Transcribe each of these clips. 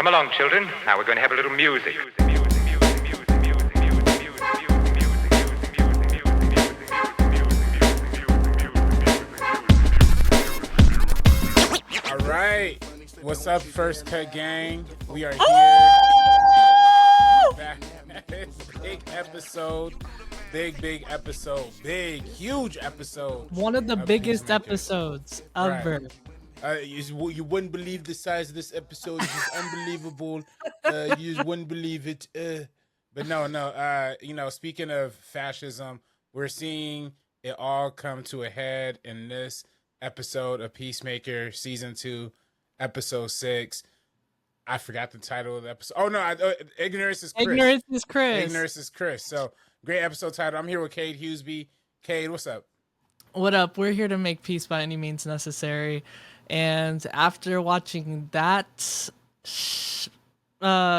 Come along, children. Now we're going to have a little music. All right. What's up, First Cut Gang? We are here. Back. Big episode. Big episode. Big, huge episode. One of the biggest Peacemaker. episodes ever. Right. You wouldn't believe the size of this episode. It's just unbelievable. You just wouldn't believe it. But no. Speaking of fascism, we're seeing it all come to a head in this episode of Peacemaker, season 2, episode 6. I forgot the title of the episode. Oh no, Ignorance is Chris. Ignorance is Chris. Ignorance is Chris. So great episode title. I'm here with Cade Huseby. Cade, what's up? What up? We're here to make peace by any means necessary. And after watching that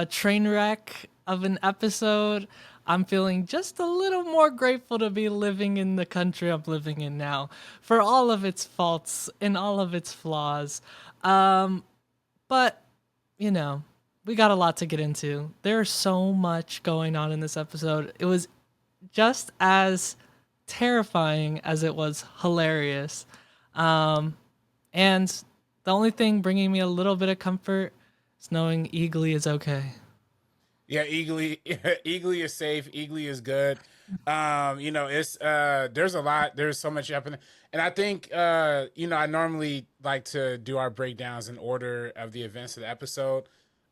train wreck of an episode, I'm feeling just a little more grateful to be living in the country I'm living in now, for all of its faults and all of its flaws. But, you know, we got a lot to get into. There's so much going on in this episode. It was just as terrifying as it was hilarious. And the only thing bringing me a little bit of comfort is knowing Eagly is okay. Yeah, Eagly is safe. Eagly is good. It's there's a lot. There's so much happening, and I think I normally like to do our breakdowns in order of the events of the episode,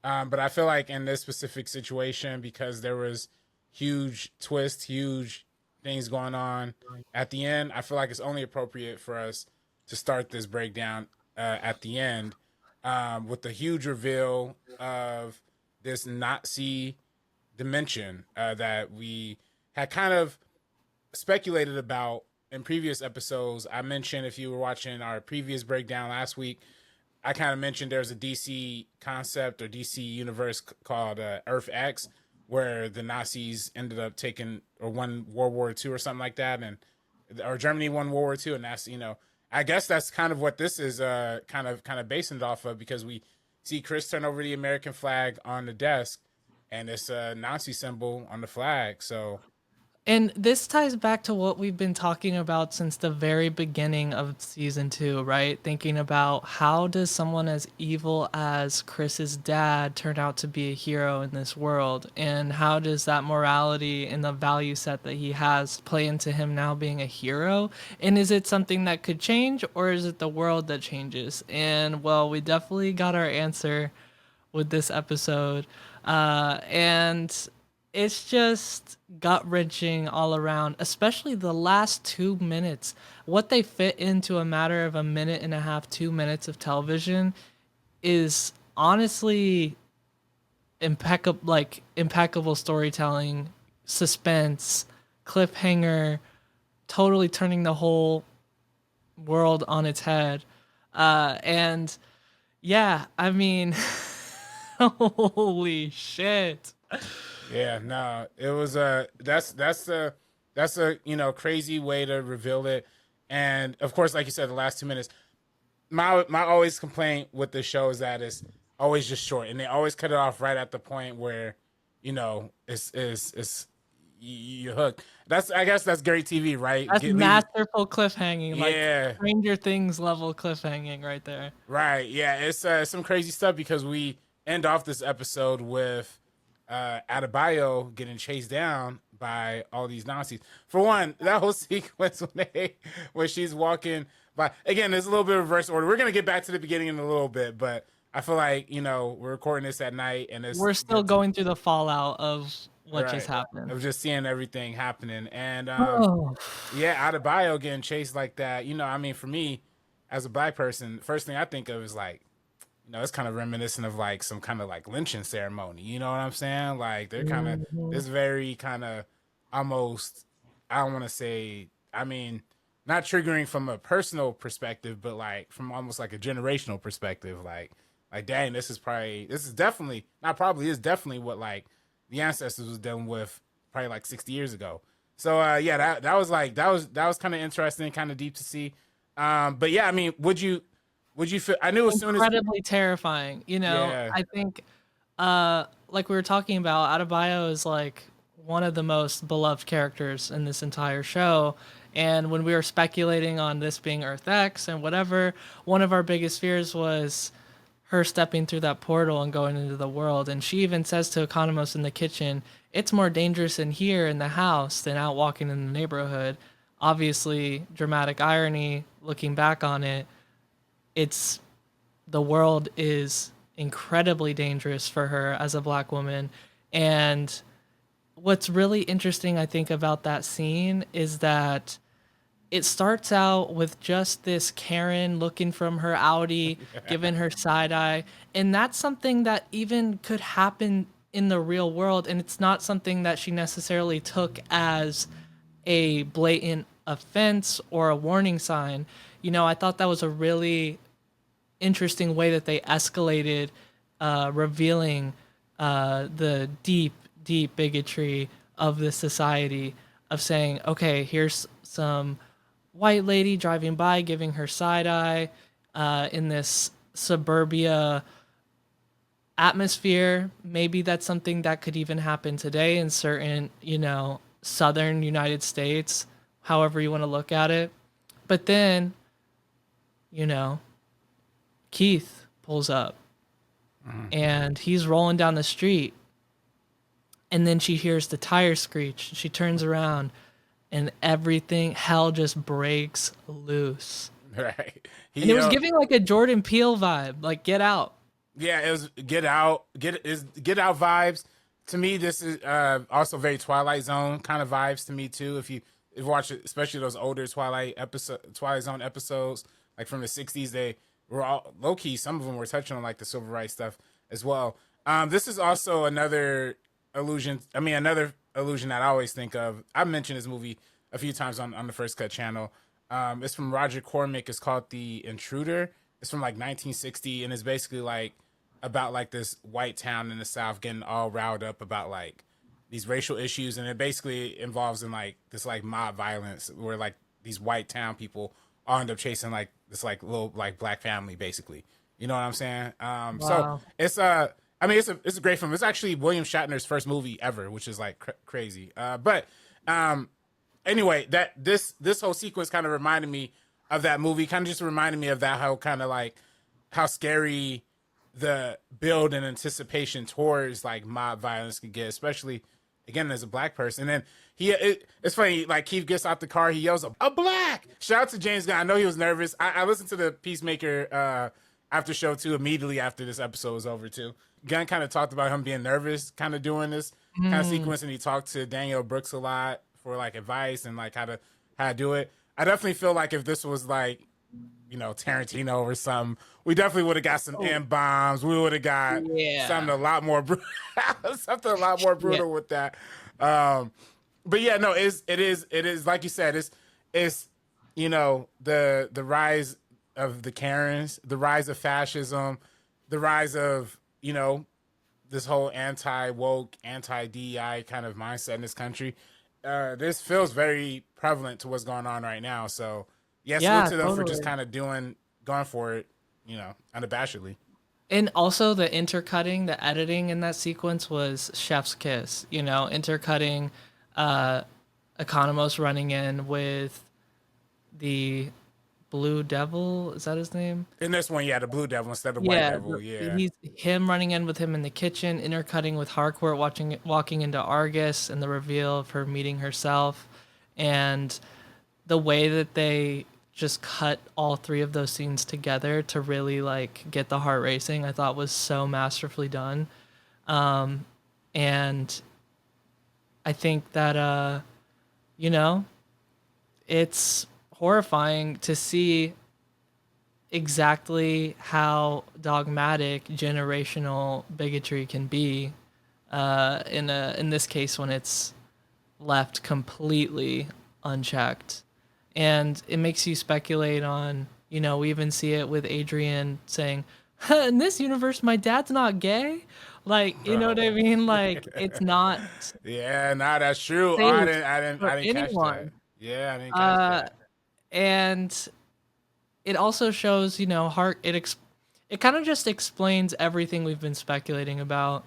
but I feel like in this specific situation, because there was huge twists, huge things going on at the end, I feel like it's only appropriate for us to start this breakdown at the end with the huge reveal of this Nazi dimension that we had kind of speculated about in previous episodes. I mentioned, if you were watching our previous breakdown last week, I kind of mentioned there's a DC concept or DC universe called Earth X, where the Nazis ended up taking or won World War II or something like that, or Germany won World War II, and that's I guess that's kind of what this is kind of basing it off of, because we see Chris turn over the American flag on the desk, and it's a Nazi symbol on the flag. So, and this ties back to what we've been talking about since the very beginning of season 2, right? Thinking about how does someone as evil as Chris's dad turn out to be a hero in this world? And how does that morality and the value set that he has play into him now being a hero? And is it something that could change, or is it the world that changes? And well, we definitely got our answer with this episode. And it's just gut-wrenching all around, especially the last 2 minutes. What they fit into a matter of a minute and a half, 2 minutes of television is honestly impeccable storytelling, suspense, cliffhanger, totally turning the whole world on its head. And yeah, I mean, holy shit. yeah, no, it was that's a crazy way to reveal it. And of course, like you said, the last 2 minutes, my always complaint with the show is that it's always just short, and they always cut it off right at the point where it's you hook. I guess that's great TV, right? That's masterful cliffhanging, yeah. Like Stranger Things level cliffhanging right there. Right, yeah, it's some crazy stuff, because we end off this episode with Adebayo getting chased down by all these Nazis. For one, that whole sequence when she's walking by, again, there's a little bit of reverse order. We're gonna get back to the beginning in a little bit, but I feel like we're recording this at night, and we're still going through the fallout of what just happened. Of just seeing everything happening, and yeah, Adebayo getting chased like that. For me, as a black person, the first thing I think of is like, it's kind of reminiscent of like some kind of like lynching ceremony. You know what I'm saying? Like they're kind of this very kind of almost, I don't want to say, not triggering from a personal perspective, but like from almost like a generational perspective. Like dang, this is definitely what like the ancestors was dealing with probably like 60 years ago. So that was kind of interesting, kind of deep to see. But yeah, would you feel? I knew as soon as incredibly terrifying. Yeah. I think Like we were talking about, Adebayo is like one of the most beloved characters in this entire show. And when we were speculating on this being Earth X and whatever, one of our biggest fears was her stepping through that portal and going into the world. And she even says to Economos in the kitchen, it's more dangerous in here in the house than out walking in the neighborhood. Obviously, dramatic irony looking back on it. It's the world is incredibly dangerous for her as a black woman. And what's really interesting, I think, about that scene is that it starts out with just this Karen looking from her Audi, giving her side eye. And that's something that even could happen in the real world. And it's not something that she necessarily took as a blatant offense or a warning sign. You know, I thought that was a really interesting way that they escalated, revealing the deep, deep bigotry of the society of saying, okay, here's some white lady driving by giving her side eye in this suburbia atmosphere. Maybe that's something that could even happen today in certain, you know, southern United States, however you want to look at it. But then, you know, Keith pulls up and he's rolling down the street, and then she hears the tire screech. She turns around and everything, hell just breaks loose. Right. And it was giving like a Jordan Peele vibe, like Get Out. Yeah, it was Get Out. Get Out vibes. To me, this is also very Twilight Zone kind of vibes to me too. If you watch it, especially those older Twilight Zone episodes, like from the '60s, they were all low key. Some of them were touching on like the civil rights stuff as well. This is also another illusion. I mean, another illusion that I always think of. I've mentioned this movie a few times on the First Cut channel. It's from Roger Cormick. It's called The Intruder. It's from like 1960, and it's basically like about like this white town in the South getting all riled up about like these racial issues, and it basically involves in like this like mob violence where like these white town people all end up chasing like this like little like black family basically. You know what I'm saying? So Wow. it's I mean it's a great film. It's actually William Shatner's first movie ever, which is like crazy. But anyway, that this whole sequence kind of reminded me of that movie. Kind of just reminded me of that, how kind of like how scary the build and anticipation towards like mob violence could get, especially again as a black person. And then it's funny, like Keith gets out the car, he yells a black. Shout out to James Gunn. I know he was nervous. I listened to the Peacemaker after show too immediately after this episode was over too. Gunn kind of talked about him being nervous kind of doing this kind of sequence, and he talked to Daniel Brooks a lot for like advice and like how to do it. I definitely feel like if this was like, you know, Tarantino or something, we definitely would have got some M bombs. We would have got something a lot more brutal with that. But yeah, no, it is like you said, it's you know, the rise of the Karens, the rise of fascism, the rise of, you know, this whole anti-woke, anti-DEI kind of mindset in this country. This feels very prevalent to what's going on right now. So yes, Yeah, salute to them for totally. just kind of going for it, you know, unabashedly. And also the intercutting, the editing in that sequence was chef's kiss. You know, intercutting Economos running in with the Blue Devil. Is that his name? In this one, yeah, the Blue Devil instead of White Devil, yeah. He's him running in with him in the kitchen, intercutting with Harcourt walking into Argus, and the reveal of her meeting herself, and the way that they just cut all three of those scenes together to really like get the heart racing, I thought was so masterfully done. And I think that you know, it's horrifying to see exactly how dogmatic generational bigotry can be in this case when it's left completely unchecked. And it makes you speculate on, you know, we even see it with Adrian saying, huh, in this universe my dad's not gay, like, you know what I mean, like it's not Yeah, nah, that's true. Oh, safe I for didn't catch that. anyone. Yeah, I didn't catch uh that. and it also shows, you know, it kind of just explains everything we've been speculating about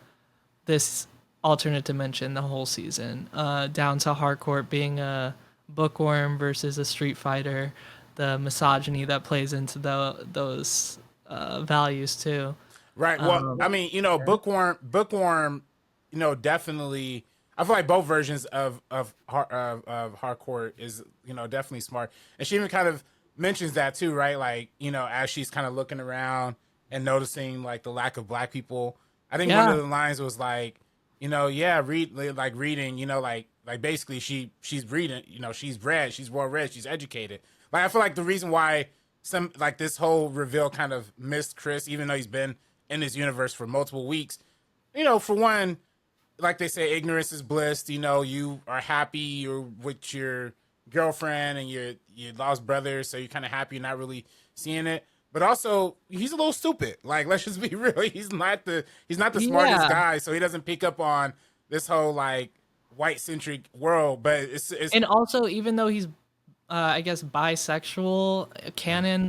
this alternate dimension the whole season, down to Harcourt being a bookworm versus a street fighter, the misogyny that plays into those values too. Right. Well, I mean, bookworm, definitely. I feel like both versions of Harcourt is, definitely smart, and she even kind of mentions that too, right? Like, as she's kind of looking around and noticing like the lack of black people. I think one of the lines was like, reading, like basically she's reading, she's read, she's well read, she's educated. Like I feel like the reason why this whole reveal kind of missed Chris, even though he's been in this universe for multiple weeks, for one, like they say, ignorance is bliss. You are happy you're with your girlfriend and your lost brother, so you're kind of happy you're not really seeing it. But also, he's a little stupid. Like, let's just be real. He's not the smartest guy, so he doesn't pick up on this whole like white centric world. But it's and also, even though he's I guess bisexual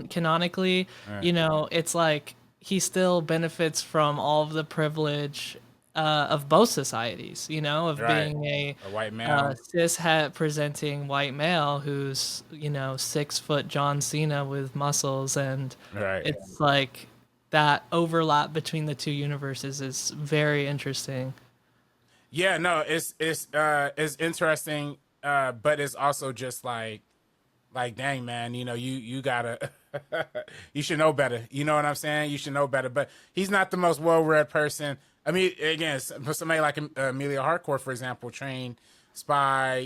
canonically, it's like he still benefits from all of the privilege of both societies, of being a white male, cis het presenting white male who's 6 foot John Cena with muscles, and it's like that overlap between the two universes is very interesting. Yeah, no, it's interesting, but it's also just like dang, man, you gotta you should know better. You know what I'm saying? You should know better. But he's not the most well-read person. I mean, again, for somebody like Amelia Harcourt, for example, trained spy,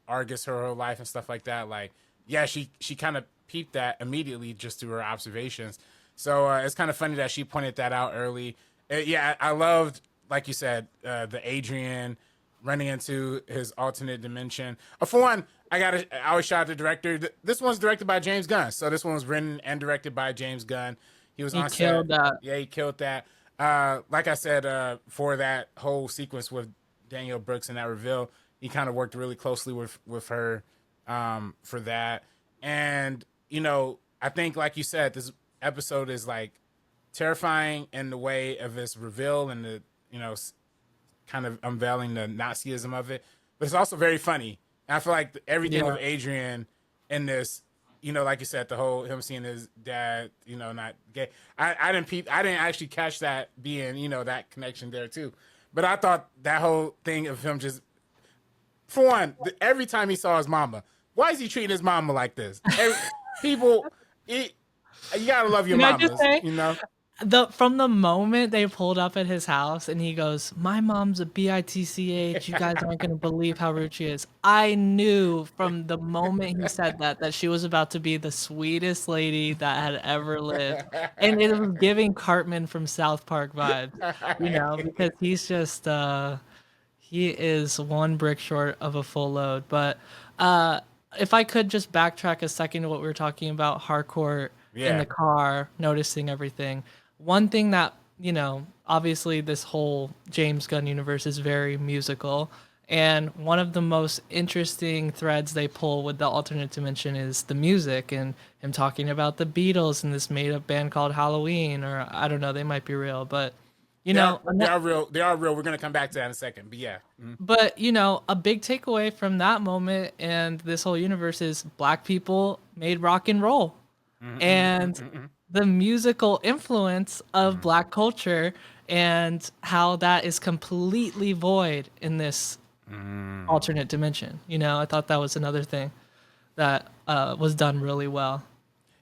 Argus her whole life and stuff like that. Like, yeah, she kind of peeped that immediately just through her observations. So it's kind of funny that she pointed that out early. I loved, like you said, the Adrian running into his alternate dimension. For one, I always shout out the director. This one's directed by James Gunn. So this one was written and directed by James Gunn. He on killed set. that. Yeah, he killed that. Like I said, for that whole sequence with Danielle Brooks and that reveal, he kind of worked really closely with her for that. And, I think, like you said, this episode is like terrifying in the way of its reveal and the, kind of unveiling the Nazism of it. But it's also very funny. And I feel like everything with Adrian in this, like you said, the whole him seeing his dad, not gay. I didn't actually catch that being, that connection there too. But I thought that whole thing of him just, for one, every time he saw his mama, why is he treating his mama like this? You gotta love your mamas, From the moment they pulled up at his house and he goes, "My mom's a bitch. You guys aren't gonna believe how rude she is." I knew from the moment he said that she was about to be the sweetest lady that had ever lived, and it was giving Cartman from South Park vibes, because he's just he is one brick short of a full load. But if I could just backtrack a second to what we were talking about, Harcourt in the car, noticing everything. One thing that, obviously this whole James Gunn universe is very musical. And one of the most interesting threads they pull with the alternate dimension is the music and him talking about the Beatles and this made up band called Halloween, or I don't know, they might be real, but they are real. They are real. We're going to come back to that in a second, but yeah. Mm-hmm. But, a big takeaway from that moment and this whole universe is black people made rock and roll. Mm-hmm. And the musical influence of black culture and how that is completely void in this alternate dimension. I thought that was another thing that was done really well.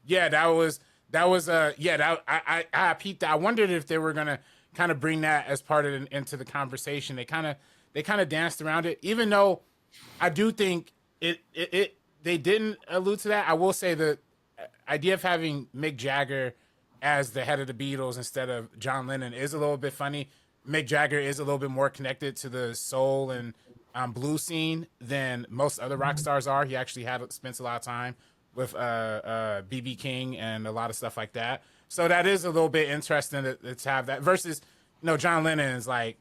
Yeah, I peeped that. I wondered if they were going to kind of bring that as part of into the conversation. They kind of danced around it, even though I do think they didn't allude to that. I will say the idea of having Mick Jagger as the head of the Beatles instead of John Lennon is a little bit funny. Mick Jagger is a little bit more connected to the soul and blues scene than most other rock stars are. He actually spent a lot of time with B.B. King and a lot of stuff like that. So that is a little bit interesting to have that versus, John Lennon is like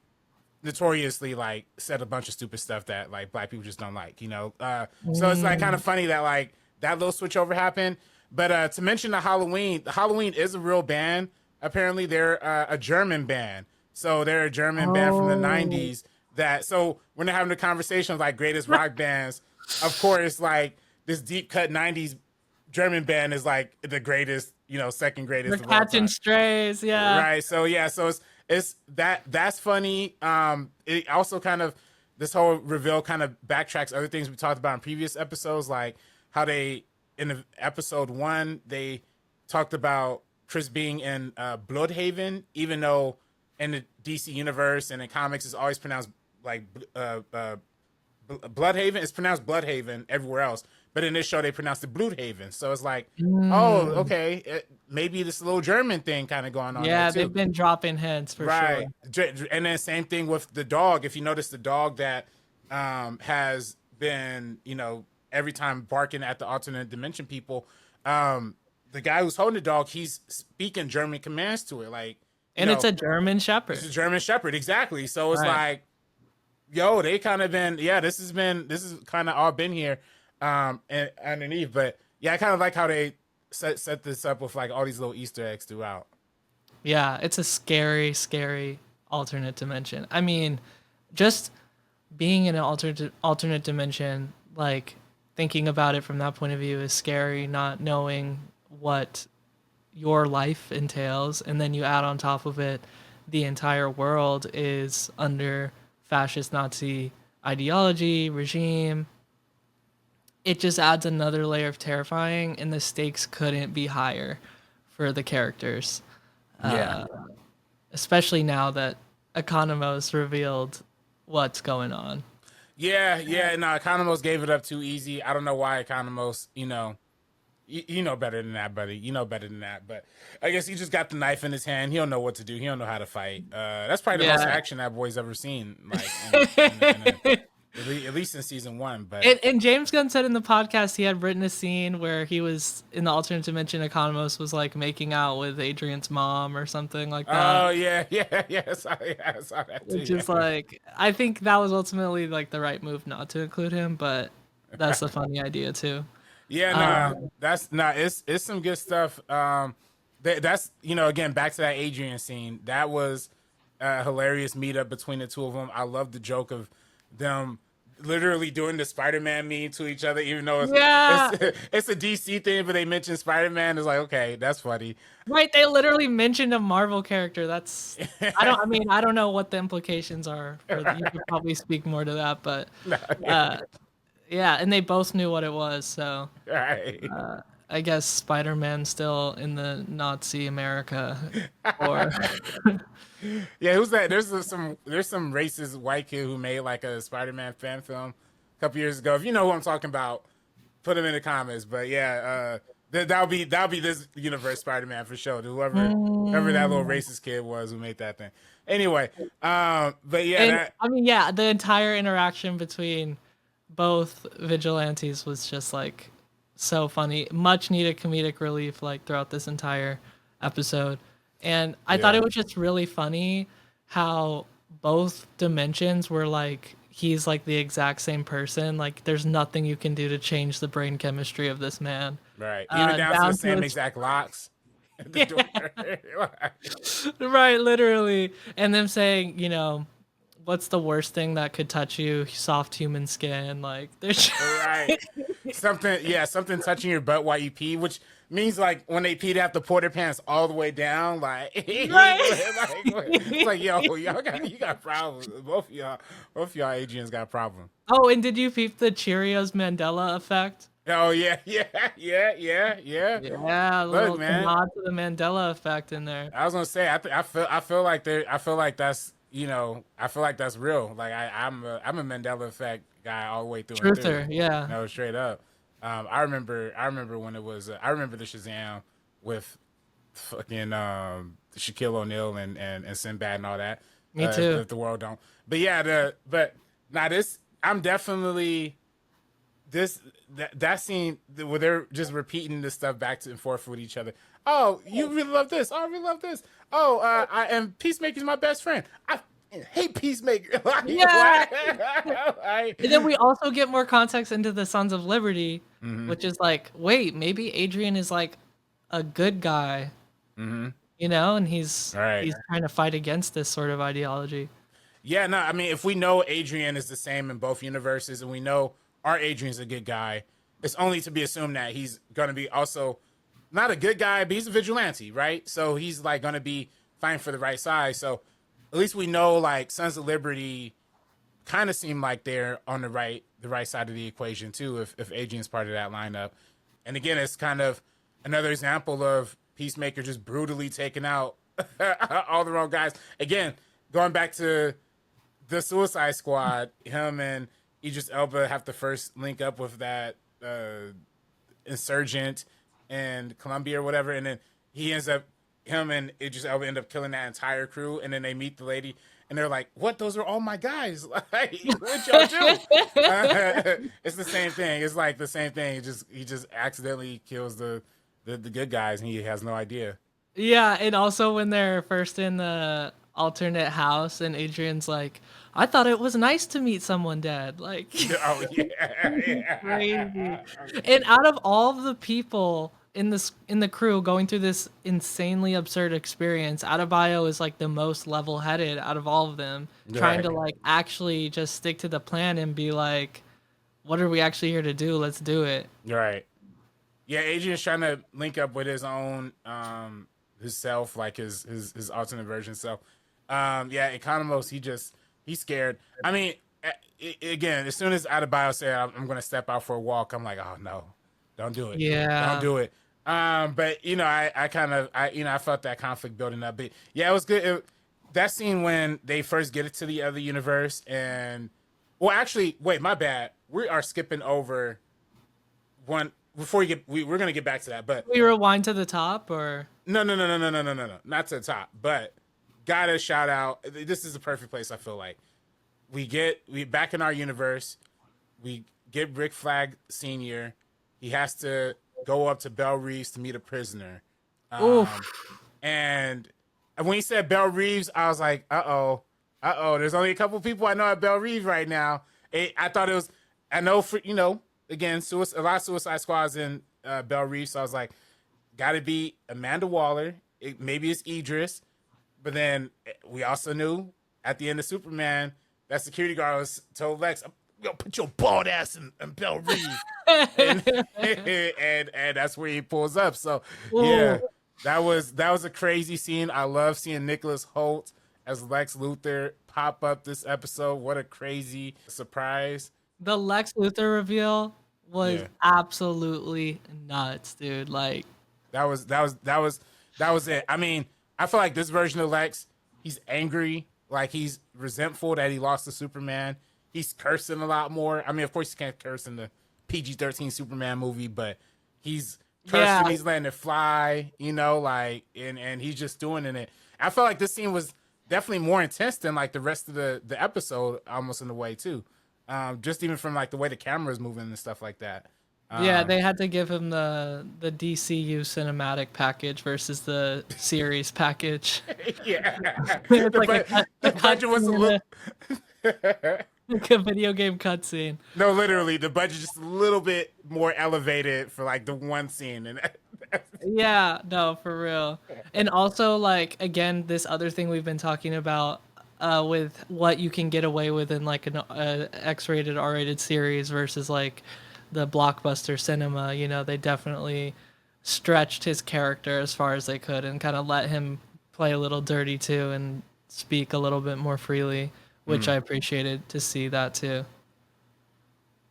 notoriously like said a bunch of stupid stuff that like black people just don't like, So it's like kind of funny that like that little switch over happened. But to mention the Halloween is a real band. apparently they're a German band. So they're a German band from the Oh. '90s. So when they're having a conversation of like greatest rock bands, of course, like this deep cut '90s German band is like the greatest, second They're greatest of all catching time. strays, yeah. Right. So yeah. So it's that's funny. It also kind of this whole reveal kind of backtracks other things we talked about in previous episodes, like how they in the episode 1 they talked about Chris being in Bloodhaven, even though in the DC universe and in comics it's always pronounced like Bloodhaven. It's pronounced Bloodhaven everywhere else, but in this show they pronounced it Bloodhaven. So it's like, oh, Mm. okay, maybe this little German thing kind of going on there Yeah, too. they've been dropping hints for Right. sure. And then same thing with the dog. If you notice the dog that has been, every time barking at the alternate dimension people, the guy who's holding the dog, he's speaking German commands to it. Like, And it's a German Shepherd. it's a German Shepherd. Exactly. So it's Right. like, yo, they kind of been, this is kind of all been here and underneath. But yeah, I kind of like how they set this up with like all these little Easter eggs throughout. Yeah, it's a scary, scary alternate dimension. I mean, just being in an alternate dimension, like thinking about it from that point of view is scary, not knowing what your life entails, and then you add on top of it the entire world is under fascist Nazi ideology, regime. It just adds another layer of terrifying, and the stakes couldn't be higher for the characters. Yeah. Especially now that Economos revealed what's going on. Yeah. No, Economos gave it up too easy. I don't know why Economos, you know better than that, buddy. You know better than that. But I guess he just got the knife in his hand. He don't know what to do. He don't know how to fight. That's probably the most action that boy's ever seen. Like, at least in season 1. But And James Gunn said in the podcast he had written a scene where he was in the alternate dimension. Economos was like making out with Adrian's mom or something like that. oh yeah. I saw that too. Which is like, I think that was ultimately like the right move not to include him, but that's a funny idea too. Yeah, it's some good stuff. That's again back to that Adrian scene. That was a hilarious meetup between the two of them. I love the joke of them literally doing the Spider-Man meme to each other, even though it's a DC thing, but they mentioned Spider-Man. It's like, okay, that's funny. Right, they literally mentioned a Marvel character. That's I don't know what the implications are. You could probably speak more to that, but yeah, and they both knew what it was, so Right. I guess Spider-Man's still in the Nazi America, or Yeah, who's that? There's some racist white kid who made like a Spider-Man fan film a couple years ago. If you know who I'm talking about, put him in the comments. But yeah, that'll be this universe Spider-Man for sure. Whoever that little racist kid was who made that thing. Anyway, but yeah, the entire interaction between both vigilantes was just like so funny. Much needed comedic relief like throughout this entire episode. And I thought it was just really funny how both dimensions were like, he's like the exact same person. Like there's nothing you can do to change the brain chemistry of this man. right. Even down to the same exact locks. Right, literally. And them saying, what's the worst thing that could touch you? Soft human skin. Like there's right. Something touching your butt while you pee, which means like when they pee, they have to pour their pants all the way down. Like, it's like, yo, you got problems. Both of y'all Adrians got problems. Oh, and did you peep the Cheerios Mandela effect? Oh yeah. Yeah, a little nod to the Mandela effect in there. I was gonna say, I feel like that's real. Like I'm a Mandela effect guy all the way through. Truther, yeah. No, straight up. I remember when it was. I remember the Shazam with fucking Shaquille O'Neal and Sinbad and all that. Me too. If the world don't. But yeah, I'm definitely that scene where they're just repeating this stuff back and forth with each other. Oh, you really love this. Oh, I really love this. Oh, and Peacemaker's my best friend. I hate Peacemaker. Yeah. And then we also get more context into the Sons of Liberty, which is like, wait, maybe Adrian is like a good guy. And he's Right. he's trying to fight against this sort of ideology. Yeah, no, I mean, if we know Adrian is the same in both universes, and we know our Adrian's a good guy, it's only to be assumed that he's going to be also not a good guy, but he's a vigilante, right? So he's like going to be fighting for the right side. So at least we know like Sons of Liberty kind of seem like they're on the right side of the equation too. If Adrian's part of that lineup, and again, it's kind of another example of Peacemaker just brutally taking out all the wrong guys. Again, going back to the Suicide Squad, him and Idris Elba have to first link up with that insurgent in Colombia or whatever, and then him and Idris Elba end up killing that entire crew, and then they meet the lady, and they're like, "What? Those are all my guys! Like, what y'all do?" It's the same thing. It's like the same thing. He just accidentally kills the good guys, and he has no idea. Yeah, and also when they're first in the alternate house and Adrian's like, I thought it was nice to meet someone dead. Like Oh yeah, crazy. And out of all of the people in the crew going through this insanely absurd experience, Adebayo is like the most level-headed out of all of them, trying to like actually just stick to the plan and be like, what are we actually here to do? Let's do it. Right. Yeah, Adrian's trying to link up with his own his self, like his alternate version self. Yeah, Economos, he's scared. I mean, again, as soon as Adebayo said I'm going to step out for a walk, I'm like, oh no, don't do it. Yeah. Don't do it. But I felt that conflict building up. But yeah, it was good. That scene when they first get it to the other universe, and well, actually, wait, my bad. We are skipping over one before you get. We're gonna get back to that, but We rewind to the top, or no, not to the top. But gotta shout out. This is the perfect place. I feel like we back in our universe. We get Rick Flag Senior. He has to go up to Belle Reeves to meet a prisoner. And when he said Belle Reeves, I was like, uh oh. There's only a couple people I know at Belle Reeves right now. I thought it was. I know for again, a lot of Suicide Squads in Belle Reeves. So I was like, got to be Amanda Waller. Maybe it's Idris. But then we also knew at the end of Superman, that security guard was told Lex, "Yo, put your bald ass in Belle Reeves," and that's where he pulls up. So yeah, that was a crazy scene. I love seeing Nicholas Hoult as Lex Luthor pop up this episode. What a crazy surprise! the Lex Luthor reveal was Yeah. absolutely nuts, dude. Like, That was it. I mean, I feel like this version of Lex, he's angry, like he's resentful that he lost to Superman. He's cursing a lot more. I mean, of course, he can't curse in the PG-13 Superman movie, but he's cursing. Yeah. He's letting it fly, and he's just doing it. I felt like this scene was definitely more intense than like the rest of the episode, almost in a way too. Just even from like the way the camera is moving and stuff like that. yeah, they had to give him the DCU cinematic package versus the series package. Yeah, It's like the budget was a little. like a video game cutscene. No, literally, the budget just a little bit more elevated for like the one scene, and Yeah, no, for real. And also, like, again, this other thing we've been talking about with what you can get away with in like an X-rated, R-rated series versus like the blockbuster cinema. They definitely stretched his character as far as they could and kind of let him play a little dirty too and speak a little bit more freely, which I appreciated to see that too.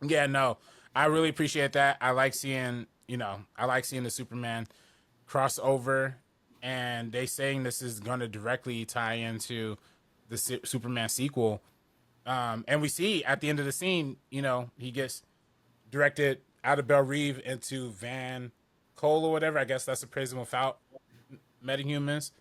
yeah, no, I really appreciate that. I like seeing the Superman crossover, and they saying this is going to directly tie into the Superman sequel. And we see at the end of the scene, he gets directed out of Belle Reeve into Van Cole or whatever. I guess that's a prison without metahumans.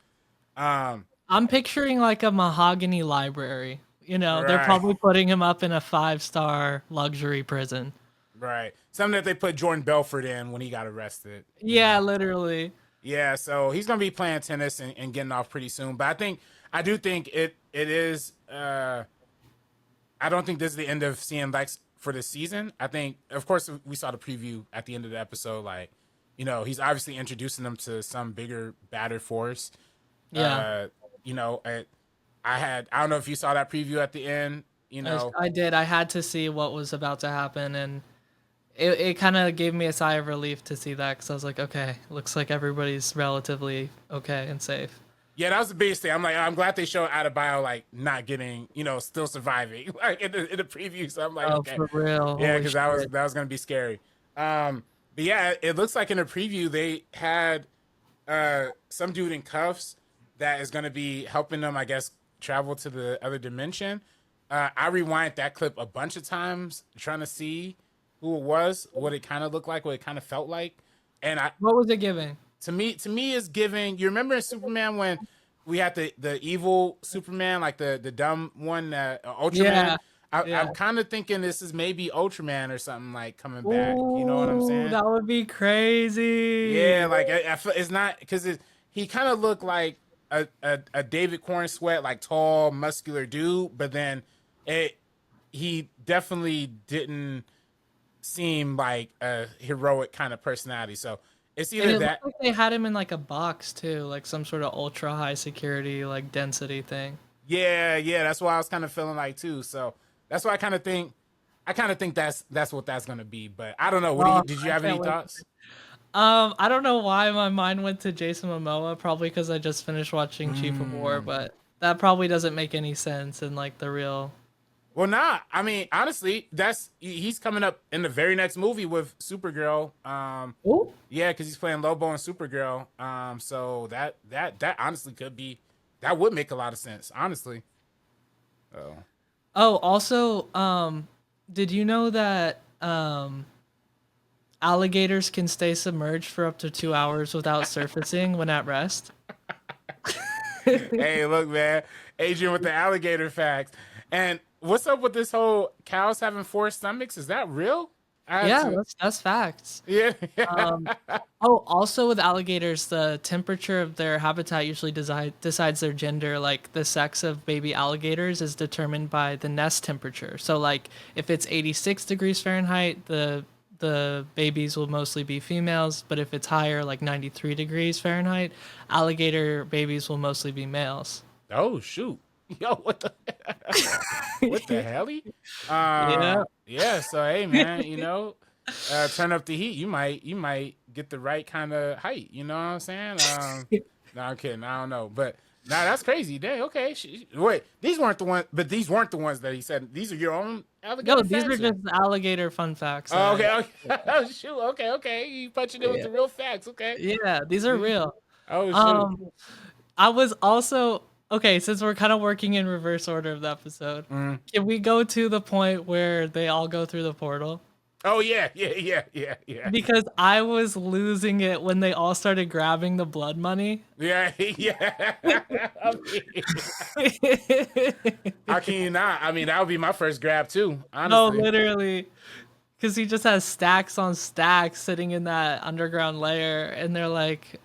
I'm picturing like a mahogany library. They're Right. probably putting him up in a 5-star luxury prison. Right. Something that they put Jordan Belfort in when he got arrested. Yeah, literally. Yeah, so he's gonna be playing tennis and getting off pretty soon. But I do think it is. I don't think this is the end of seeing Lex for this season. I think, of course, we saw the preview at the end of the episode. Like, he's obviously introducing them to some bigger, badder force. Yeah. You know, I don't know if you saw that preview at the end. You know, I did. I had to see what was about to happen, and it kind of gave me a sigh of relief to see that because I was like, okay, looks like everybody's relatively okay and safe. yeah, that was the biggest thing. I'm glad they showed Adebayo like not getting, still surviving like in the preview. So I'm like, Oh, okay, for real. yeah, Holy because shit. that was gonna be scary. But yeah, it looks like in the preview they had some dude in cuffs that is gonna be helping them, I guess, travel to the other dimension. I rewind that clip a bunch of times trying to see who it was, what it kind of looked like, what it kind of felt like, and What was it giving? to me is giving. You remember in Superman when we had the evil Superman, like the dumb one, Ultraman. Yeah. Yeah. I'm kind of thinking this is maybe Ultraman or something like coming back. You know what I'm Ooh, saying? that would be Yeah, crazy. like I feel it's not because he kind of looked like a David Corn Sweat, like tall, muscular dude, but then it he definitely didn't seem like a heroic kind of personality. So it's And either it that. looked like they had him in like a box too, like some sort of ultra high security, like density thing. Yeah, yeah, that's what I was kind of feeling like too. So that's why I kind of think that's what that's gonna be. But I don't know. What do you Oh, did you I have any can't wait. thoughts? I don't know why my mind went to Jason Momoa, probably because I just finished watching Chief of War, Mm. but that probably doesn't make any sense in like the real. Well, nah. I mean, honestly, he's coming up in the very next movie with Supergirl. Oh, Yeah, because he's playing Lobo and Supergirl. So that honestly could be that would make a lot of sense, honestly. Oh, oh, also, did you know that alligators can stay submerged for up to 2 hours without surfacing when at rest? hey, look, man, Adrian with the alligator facts. And what's up with this whole cows having four stomachs? Is that real? I had Yeah, to. that's facts. Yeah. Um, oh, also with alligators, the temperature of their habitat usually decides their gender. Like the sex of baby alligators is determined by the nest temperature. So like if it's 86 degrees Fahrenheit, the babies will mostly be females, but if it's higher, like 93 degrees Fahrenheit, alligator babies will mostly be males. Oh shoot. Yo, what the what the hell? Yeah. Yeah, so hey man, turn up the heat. You might get the right kind of height, you know what I'm saying? No, I'm kidding. I don't know. But nah, that's crazy. Dang, okay. Wait, these weren't the ones that he said. These are your own No, alligator these are facts? just alligator fun facts. Oh, okay, okay. Oh shoot, okay. You punching it with Yeah. the real facts, okay. Yeah, these are See? real. Oh shoot. Um, I was also okay, since we're kind of working in reverse order of the episode. Mm. Can we go to the point where they all go through the portal? Oh yeah. Because I was losing it when they all started grabbing the blood money. Yeah, yeah. I mean, how can you not? I mean, that would be my first grab too, No, honestly. literally. Because he just has stacks on stacks sitting in that underground layer, and they're like,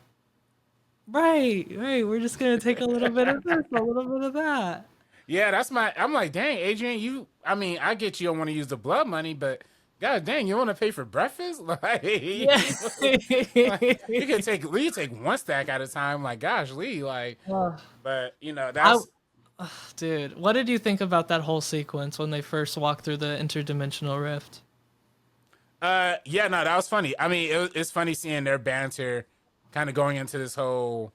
right, we're just gonna take a little bit of this, a little bit of that. Yeah, I'm like, dang, Adrian, I mean, I get you don't want to use the blood money, but god dang, you want to pay for breakfast? Like, Yeah. like, you can take one stack at a time. Like, gosh, Lee, like, Ugh. but I, that's dude, what did you think about that whole sequence when they first walked through the interdimensional rift? yeah, no, that was funny. I mean, it's funny seeing their banter kind of going into this whole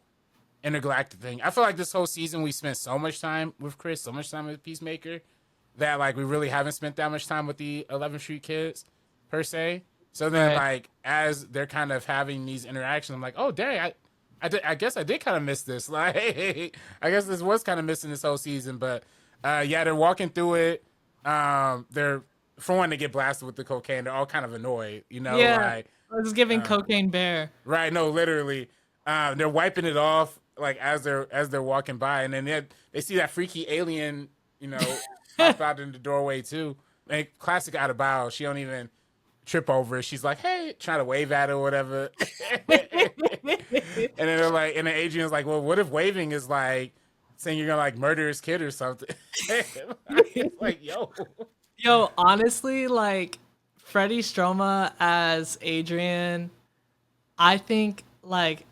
intergalactic thing. I feel like this whole season we spent so much time with Chris, so much time with Peacemaker, that like we really haven't spent that much time with the 11th Street kids per se. So then Right. like as they're kind of having these interactions, I'm like, oh dang, I guess I did kind of miss this. Like, I guess this was kind of missing this whole season. But yeah, they're walking through it. They're for one to get blasted with the cocaine. They're all kind of annoyed, Yeah, like I was giving uh, Cocaine Bear. right? No, literally. They're wiping it off like as they're walking by, and then they see that freaky alien, pop out in the doorway too. And classic out of bow. She don't even trip over it. She's like, "Hey," trying to wave at it or whatever. And then they're like, and then Adrian's like, "Well, what if waving is like saying you're gonna like murder his kid or something?" Like, yo, Yo, honestly, like Freddie Stroma as Adrian, I think like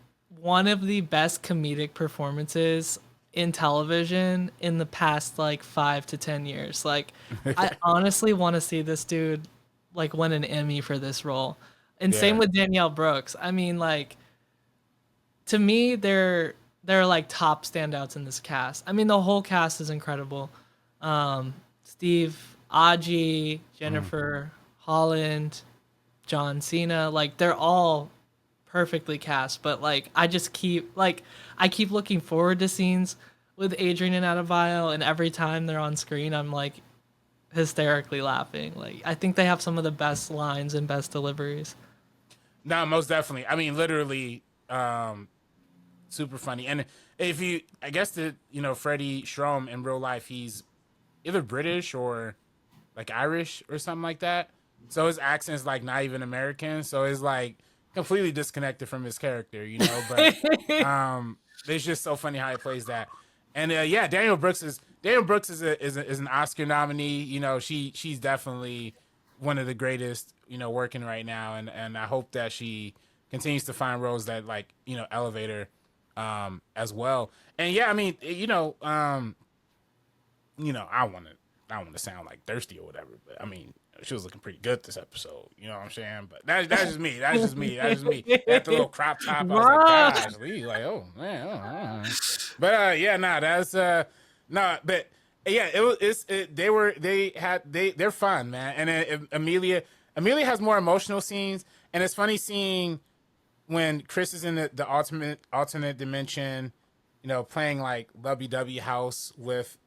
one of the best comedic performances in television in the past like 5 to 10 years. Like, I honestly want to see this dude like win an Emmy for this role. And same Yeah. with Danielle Brooks. I mean, like, to me, they're like top standouts in this cast. I mean, the whole cast is incredible. Steve, Aji, Jennifer Holland, John Cena, like they're all perfectly cast. But like, I keep looking forward to scenes with Adrian and Adebayo, and every time they're on screen, I'm like hysterically laughing. Like, I think they have some of the best lines and best deliveries. No, most definitely. I mean, literally, super funny. And if you, I guess Freddie Strom in real life, he's either British or like Irish or something like that. So his accent's like not even American. So it's like completely disconnected from his character, But it's just so funny how he plays that. And yeah, Daniel Brooks is an Oscar nominee. She's definitely one of the greatest, working right now. And I hope that she continues to find roles that elevate her as well. And yeah, I mean, I want to sound like thirsty or whatever, but I mean, she was looking pretty good this episode. You know what I'm saying? But that's just me. That's just me. At the little crop top, I was like, gosh, Lee, like, oh man. Oh. But yeah, nah, that's nah, but yeah, they're fun, man. And then Amelia has more emotional scenes, and it's funny seeing when Chris is in the alternate dimension, playing like lovey-dovey house with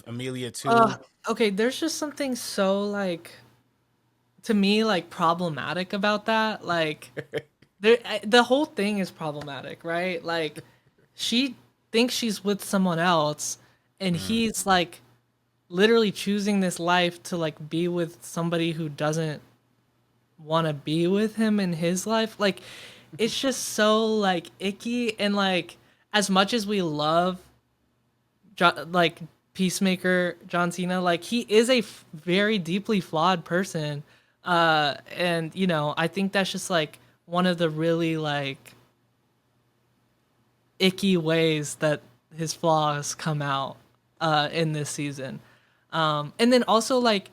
Amelia too. Okay, there's just something so like, to me, like problematic about that. Like, the whole thing is problematic, right? Like, she thinks she's with someone else, and he's like literally choosing this life to like be with somebody who doesn't want to be with him in his life. Like, it's just so like icky. And like, as much as we love like Peacemaker John Cena, like he is a very deeply flawed person, and I think that's just like one of the really like icky ways that his flaws come out in this season. And then also like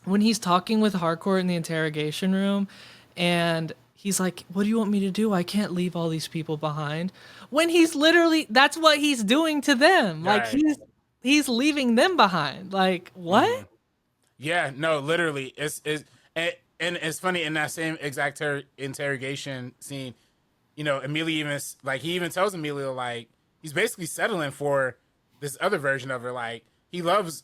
when he's talking with Harcourt in the interrogation room, and he's like, what do you want me to do? I can't leave all these people behind. When he's literally, that's what he's doing to them. Like, Right. he's leaving them behind. Like, what? Yeah, no, literally, and it's funny in that same exact interrogation scene. Amelia he even tells Amelia like he's basically settling for this other version of her. Like he loves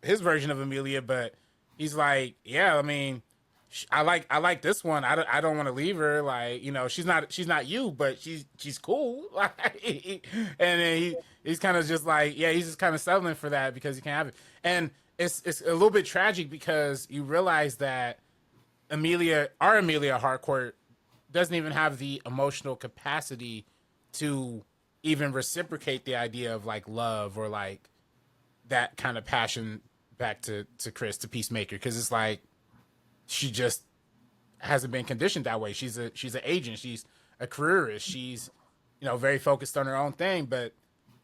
his version of Amelia, but he's like, yeah, I mean, I like this one. I don't want to leave her. Like, she's not you, but she's cool. Like, and then he's kind of just like, yeah, he's just kind of settling for that because he can't have it. And it's a little bit tragic because you realize that our Amelia Harcourt doesn't even have the emotional capacity to even reciprocate the idea of like love or like that kind of passion back to Chris, to Peacemaker, because it's like she just hasn't been conditioned that way. She's an agent, she's a careerist, she's very focused on her own thing, but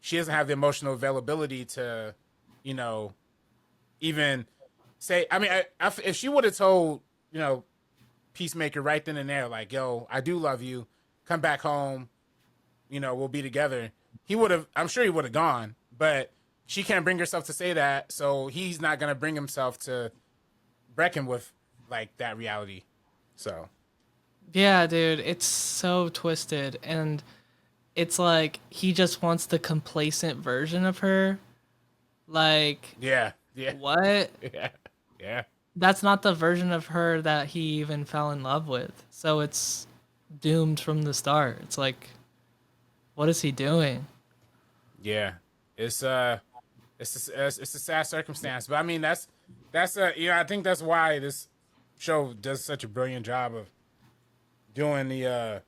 she doesn't have the emotional availability to even say, I mean, if she would have told Peacemaker right then and there, like, yo, I do love you, come back home, we'll be together, I'm sure he would have gone. But she can't bring herself to say that, so he's not gonna bring himself to reckon with like that reality. So Yeah, dude, it's so twisted. And it's like he just wants the complacent version of her. Like, yeah, what? yeah. That's not the version of her that he even fell in love with. So it's doomed from the start. It's like, what is he doing? Yeah, it's a sad circumstance, but I mean that's I think that's why this show does such a brilliant job of doing the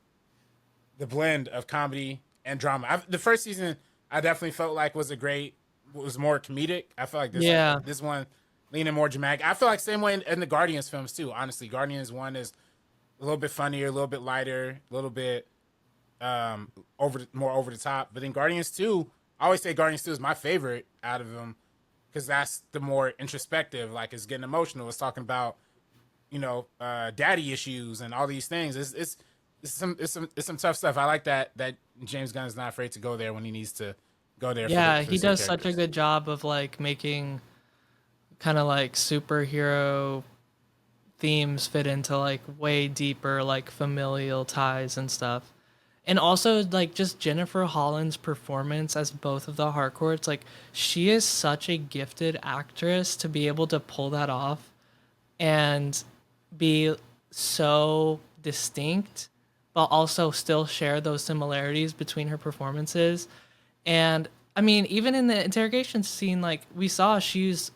blend of comedy and drama. The first season I definitely felt like was more comedic. I feel like this one leaning more dramatic. I feel like same way in the Guardians films too. Honestly, Guardians 1 is a little bit funnier, a little bit lighter, a little bit more over the top. But in Guardians 2, I always say Guardians 2 is my favorite out of them because that's the more introspective. Like it's getting emotional. It's talking about daddy issues and all these things. It's some tough stuff. I like that James Gunn is not afraid to go there when he needs to go there. Yeah, for he certain does such a characters. good job of like making kind of like superhero themes fit into like way deeper like familial ties and stuff. And also like just Jennifer Holland's performance as both of the Harcourts, like she is such a gifted actress to be able to pull that off and be so distinct but also still share those similarities between her performances. And I mean, even in the interrogation scene, like we saw she's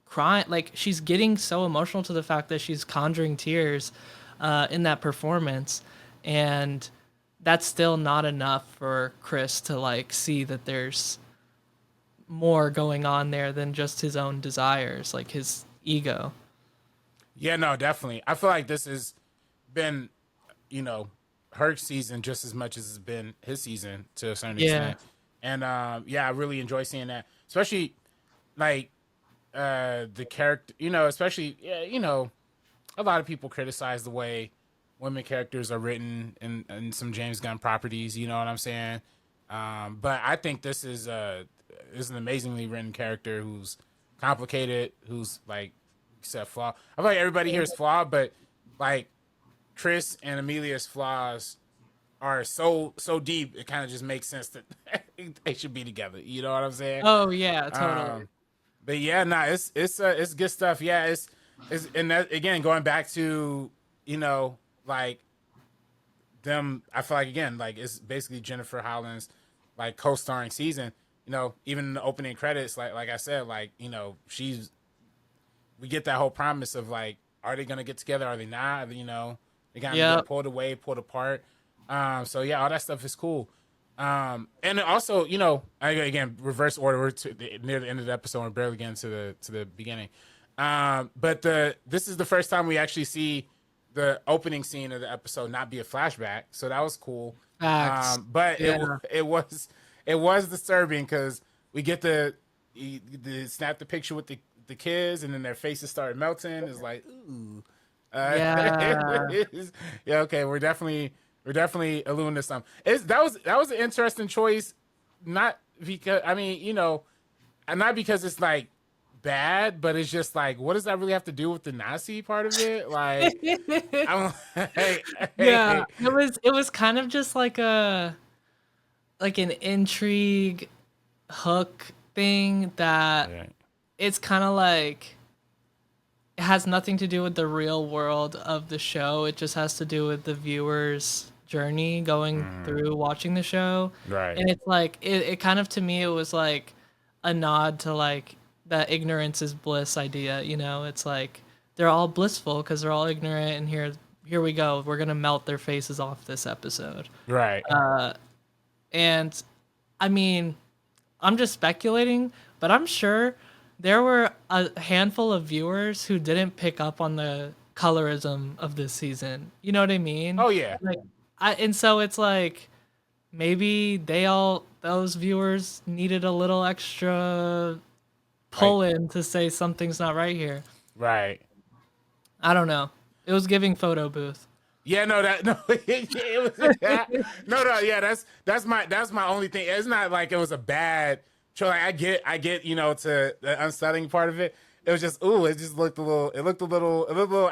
crying, like she's getting so emotional to the fact that she's conjuring tears in that performance. And that's still not enough for Chris to like see that there's more going on there than just his own desires, like his ego. Yeah, no, definitely. I feel like this has been, her season just as much as it's been his season to a certain Yeah. extent. And I really enjoy seeing that, especially like the character. Especially a lot of people criticize the way women characters are written in some James Gunn properties. You know what I'm saying? But I think this is an amazingly written character who's complicated, who's like except flaw. I feel like everybody here is flawed, but like Chris and Amelia's flaws are so deep. It kind of just makes sense that they should be together. You know what I'm saying? Oh yeah, totally. But yeah, nah, it's good stuff. Yeah, it's and that, again, going back to like them. I feel like again, like it's basically Jennifer Holland's like co-starring season. Even in the opening credits, like I said, like we get that whole promise of like, are they gonna get together? Are they not? They kind of get pulled away, pulled apart. So yeah, all that stuff is cool. And also, again, reverse order. We're near the end of the episode. We're barely getting to the beginning. But this is the first time we actually see the opening scene of the episode not be a flashback. So that was cool. Facts. But Yeah. it was disturbing because we get the snap the picture with the kids and then their faces start melting. It's like, ooh. Yeah. Yeah. Okay. We're definitely alluding to something. That was an interesting choice, not because not because it's like bad, but it's just like, what does that really have to do with the Nazi part of it? Like, I'm hey, Yeah, it was kind of just like an intrigue hook thing that Right. it's kind of like it has nothing to do with the real world of the show. It just has to do with the viewer's journey going through watching the show. Right. And it's like it kind of, to me, it was like a nod to like that ignorance is bliss idea. It's like they're all blissful because they're all ignorant, and here we go. We're gonna melt their faces off this episode. Right. And I mean, I'm just speculating, but I'm sure there were a handful of viewers who didn't pick up on the colorism of this season. You know what I mean? Oh yeah. Like, and so it's like maybe those viewers needed a little extra pull in to say something's not right here. Right. I don't know. It was giving photo booth. Yeah, no, it was no, yeah, that's my only thing. It's not like it was a bad show. Like I get, to the unsettling part of it. It was just, it just looked a little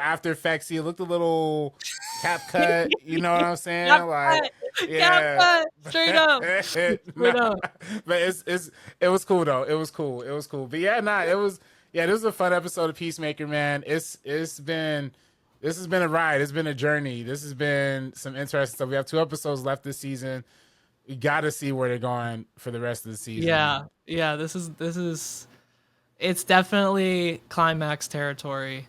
After Effects-y. It looked a little cap cut. You know what I'm saying? Cap cut, straight up. But it was cool though. It was cool. But yeah, this was a fun episode of Peacemaker, man. This has been a ride. It's been a journey. This has been some interesting stuff. We have 2 episodes left this season. We got to see where they're going for the rest of the season. Yeah. This is. It's definitely climax territory,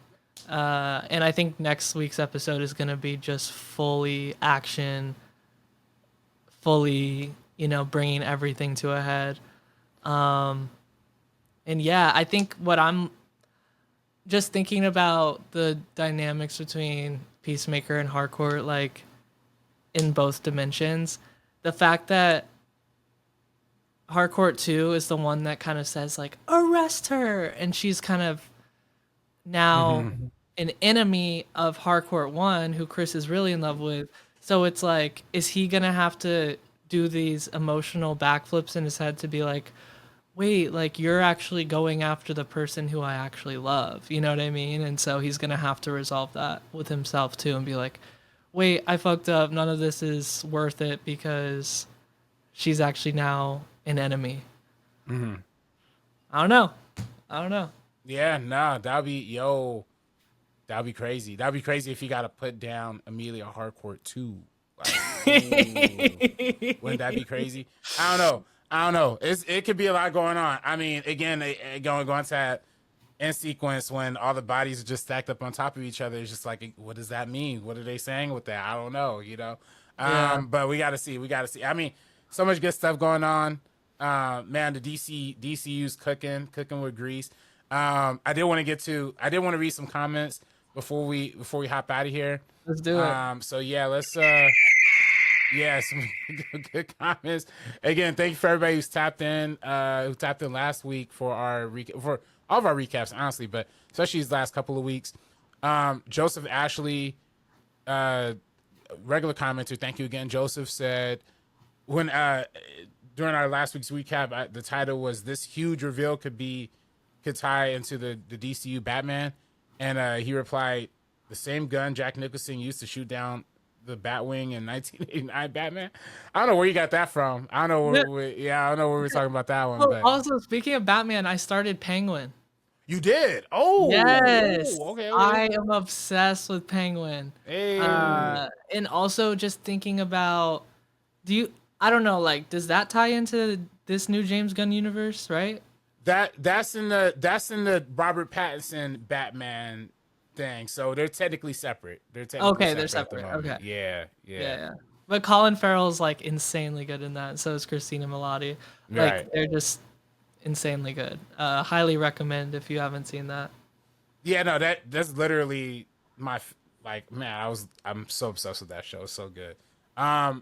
and I think next week's episode is gonna be just fully action, fully bringing everything to a head. And yeah, I think what I'm just thinking about the dynamics between Peacemaker and Harcourt, like in both dimensions, the fact that Harcourt 2 is the one that kind of says like arrest her, and she's kind of now an enemy of Harcourt 1, who Chris is really in love with. So it's like, is he gonna have to do these emotional backflips in his head to be like, wait, like you're actually going after the person who I actually love, you know what I mean? And so he's gonna have to resolve that with himself too, and be like, wait, I fucked up, none of this is worth it because she's actually now an enemy. I don't know. Yeah, nah, that'd be crazy. That'd be crazy if you got to put down Amelia Harcourt too. Like, ooh, wouldn't that be crazy? I don't know. It could be a lot going on. I mean, again, going to that end sequence when all the bodies are just stacked up on top of each other. It's just like, what does that mean? What are they saying with that? I don't know. Yeah. But we got to see. I mean, so much good stuff going on. Man, the DCU's cooking with grease. I did want to read some comments before we hop out of here. Let's do it. So yeah, let's some good comments. Again, thank you for everybody who tapped in last week for for all of our recaps, honestly, but especially these last couple of weeks. Joseph Ashley, regular commenter, thank you again. Joseph said when during our last week's recap, the title was "This Huge Reveal Could tie into the DCU Batman," and he replied, "The same gun Jack Nicholson used to shoot down the Batwing in 1989 Batman." I don't know where you got that from. I don't know where we're talking about that one. Oh, But also, speaking of Batman, I started Penguin. you did? Oh, Yes. okay. I am obsessed with Penguin. Hey. And also just thinking about, I don't know, like, does that tie into this new James Gunn universe, right? That's in the Robert Pattinson Batman thing. So they're technically separate. They're separate. Okay. Yeah. But Colin Farrell's like insanely good in that, and so is Christina Milioti. Like, Right. they're just insanely good. Highly recommend if you haven't seen that. Yeah, no, that's literally man, I'm so obsessed with that show. It's so good. I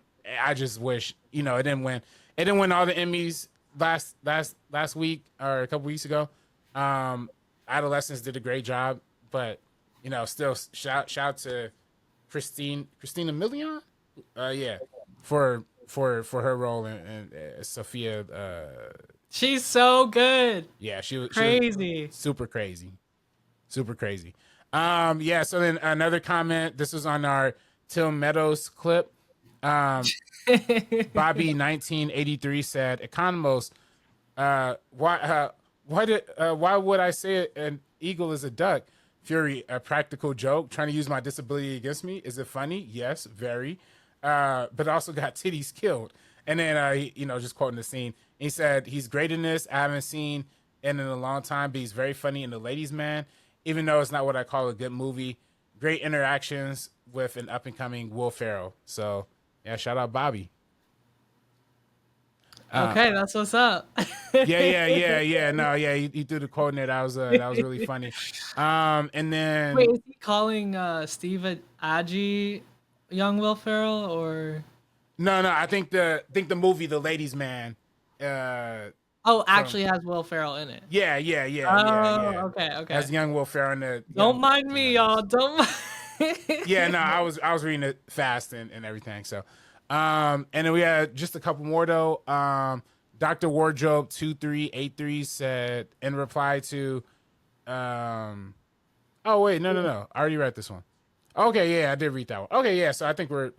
just wish, it didn't win. It didn't win all the Emmys last week or a couple weeks ago. Adolescents did a great job, but still shout out to Christina Milian, for her role in Sophia. She's so good. Yeah, she was Crazy. super crazy. Yeah. So then another comment. This was on our Tim Meadows clip. Bobby 1983 said, "Economos, why would I say an eagle is a duck? Fury, a practical joke, trying to use my disability against me. Is it funny? Yes, very. But also got titties killed." And then just quoting the scene, he said, "He's great in this. I haven't seen it in a long time, but he's very funny in The Ladies' Man, even though it's not what I call a good movie. Great interactions with an up and coming Will Ferrell." So yeah, shout out Bobby. Okay, that's what's up. Yeah. No, yeah, he threw the quote in there. That was really funny. And then Wait, is he calling Steve Agee young Will Ferrell, or? no, I think the movie The Ladies' Man. Actually has Will Ferrell in it. Yeah. Okay. As young Will Ferrell in the. Don't mind me, y'all. Don't mind. Yeah, no, I was reading it fast and everything. So, and then we had just a couple more though. Dr. Wardrobe 2383 said in reply to, oh wait, no, I already read this one. Okay, yeah, I did read that one. Okay, yeah, so I think we're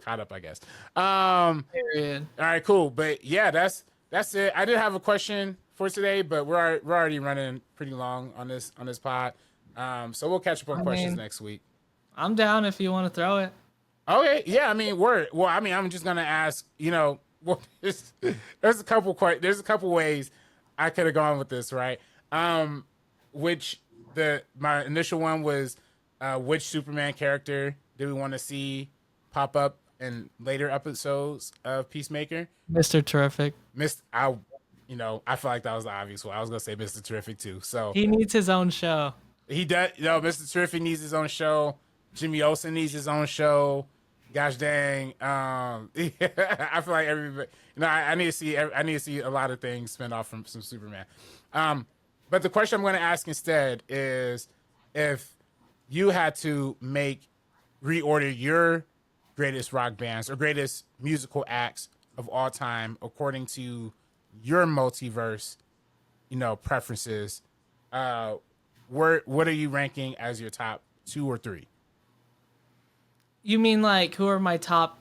caught up, I guess. Period. All right, cool. But yeah, that's it. I did have a question for today, but we're already running pretty long on this pod. So we'll catch up on questions next week. I'm down if you want to throw it. Okay, yeah. I mean, I'm just gonna ask. There's a couple ways I could have gone with this, right? My initial one was, which Superman character do we want to see pop up in later episodes of Peacemaker? Mr. Terrific. I feel like that was the obvious one. I was gonna say Mr. Terrific too. So he needs his own show. He does. Mr. Terrific needs his own show. Jimmy Olsen needs his own show. gosh dang, I feel like everybody. I need to see a lot of things spin off from some Superman. But the question I'm going to ask instead is, if you had to reorder your greatest rock bands or greatest musical acts of all time according to your multiverse, preferences, what are you ranking as your top 2 or 3? You mean like who are my top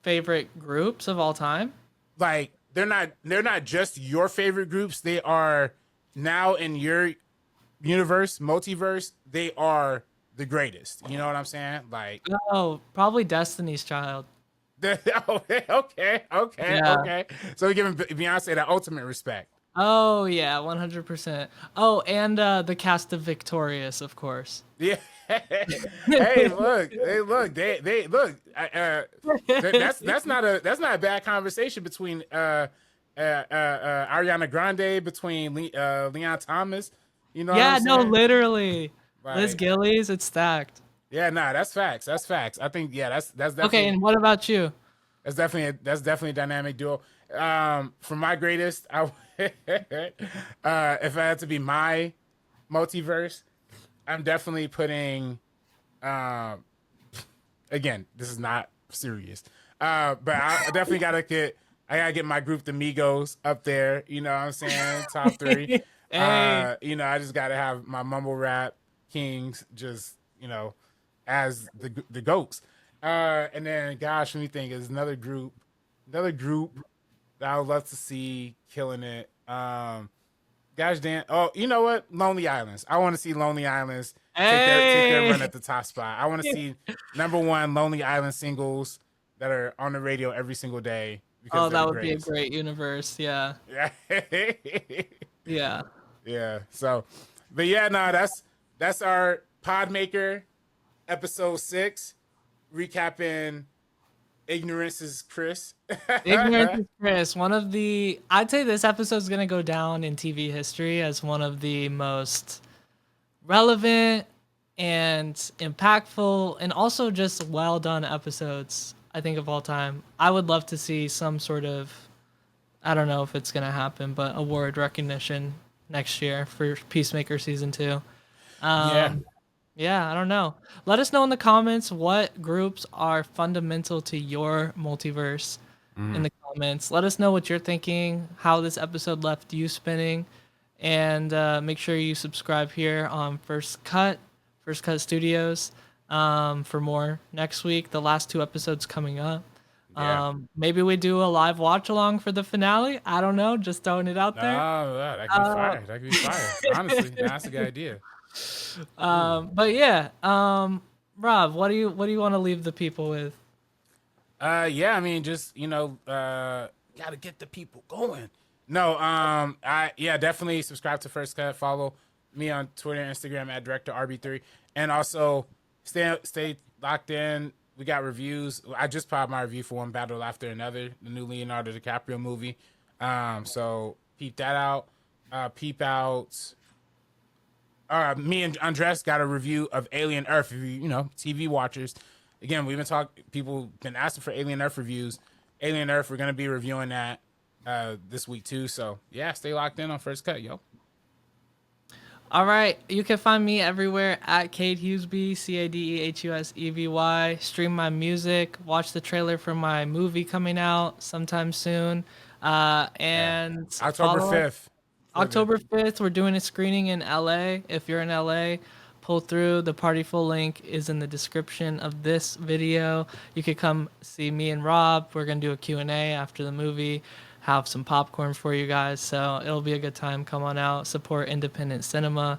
favorite groups of all time? Like they're not just your favorite groups. They are now in your universe, multiverse. They are the greatest. You know what I'm saying? Like, Oh, probably Destiny's Child. okay. Yeah. So we're giving Beyonce that ultimate respect. Oh yeah, 100%. Oh, and the cast of Victorious, of course. Yeah. Hey, look. They look. That's not a bad conversation between Ariana Grande, between Leon Thomas. You know Yeah, what I'm no, saying? literally. Liz Like, Gillies, it's stacked. yeah, nah, that's facts. That's facts. I think that's Okay, definitely and what about you? that's definitely a dynamic duo. For my greatest, if I had to be my multiverse, I'm definitely putting. Again, this is not serious. But I definitely I gotta get my group, the Migos, up there. You know what I'm saying? Top 3. Hey. I just gotta have my mumble rap kings, just as the goats. And then, gosh, let me think. Is another group that I would love to see killing it. Gosh damn. Oh, you know what? Lonely Islands. I want to see Lonely Islands take their Hey. run at the top spot. I want to see #1 Lonely Island singles that are on the radio every single day because Oh, they're that the would be a greatest. great universe. Yeah. Yeah. Yeah. Yeah. So, but yeah, no, that's our Podmaker episode 6, recapping Ignorance is Chris. Ignorance is Chris. I'd say this episode's gonna go down in TV history as one of the most relevant and impactful and also just well done episodes, I think, of all time. I would love to see some sort of, I don't know if it's gonna happen, but award recognition next year for Peacemaker season 2. Yeah. Yeah, I don't know. Let us know in the comments what groups are fundamental to your multiverse in the comments. Let us know what you're thinking, how this episode left you spinning, and make sure you subscribe here on First Cut Studios for more next week. The last 2 episodes coming up. Yeah. Maybe we do a live watch along for the finale. I don't know, just throwing it out there. Oh, that could be fire. That could be fire. Honestly, that's a good idea. But yeah, Rob, what do you want to leave the people with? Yeah, I mean, just gotta get the people going. No, definitely subscribe to First Cut. Follow me on Twitter and Instagram at Director RB3, and also stay locked in. We got reviews. I just put out my review for One Battle After Another, the new Leonardo DiCaprio movie. So peep that out. Peep out. Me and Andres got a review of Alien Earth. If you TV watchers, again, we've been talking. People been asking for Alien Earth reviews. Alien Earth, we're gonna be reviewing that this week too. So yeah, stay locked in on First Cut, yo. All right, you can find me everywhere at Cade Huseby, CADEHUSEVY. Stream my music, watch the trailer for my movie coming out sometime soon, and October 5th. October 5th, we're doing a screening in LA. If you're in LA, pull through. The party full link is in the description of this video. You could come see me and Rob. We're going to do a Q&A after the movie, have some popcorn for you guys. So it'll be a good time. Come on out, support independent cinema,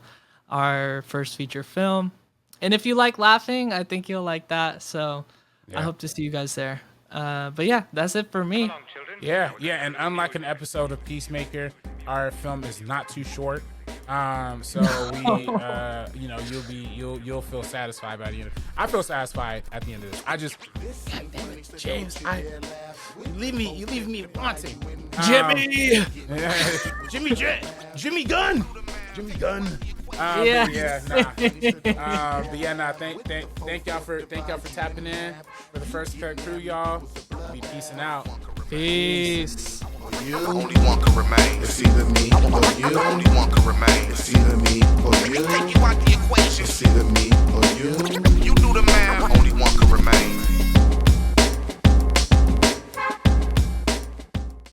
our first feature film. And if you like laughing, I think you'll like that. So I hope to see you guys there. But yeah, that's it for me. Yeah, and unlike an episode of Peacemaker, our film is not too short. So we, you'll feel satisfied by the end. I feel satisfied at the end of this. God damn it, James, you leave me wanting. Jimmy! Jimmy Gunn. Yeah. But yeah, nah. But yeah, nah. Thank y'all for tapping in for the First Cut crew, y'all. Be peacing out. Peace. You, the only one can remain. It's either me or you. The only one can remain. It's either me